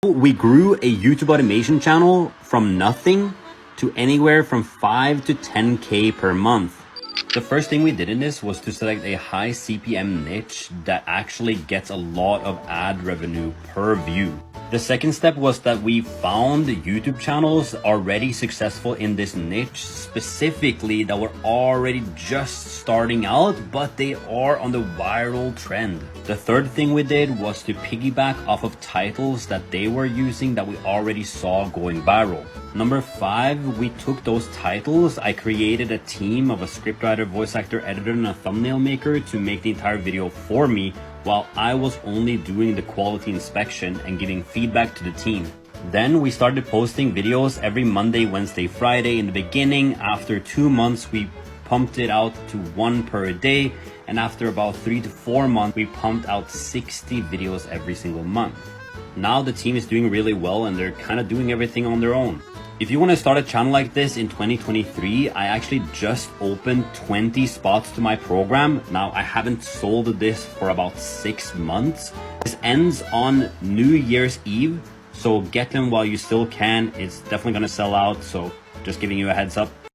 We grew a YouTube automation channel from nothing to anywhere from 5 to 10K per month. The first thing we did in this was to select a high CPM niche that actually gets a lot of ad revenue per view. The second step was that we found YouTube channels already successful in this niche, specifically that were already just starting out, but they are on the viral trend. The third thing we did was to piggyback off of titles that they were using that we already saw going viral. Number 5, we took those titles. I created a team of a scriptwriter, voice actor, editor, and a thumbnail maker to make the entire video for me, while I was only doing the quality inspection and giving feedback to the team. Then we started posting videos every Monday, Wednesday, Friday. In the beginning, after 2 months, we pumped it out to 1 per day. And after about 3 to 4 months, we pumped out 60 videos every single month. Now the team is doing really well and they're kind of doing everything on their own. If you want to start a channel like this in 2023, I actually just opened 20 spots to my program. Now, I haven't sold this for about 6 months. This ends on New Year's Eve, so get them while you still can. It's definitely going to sell out, so just giving you a heads up.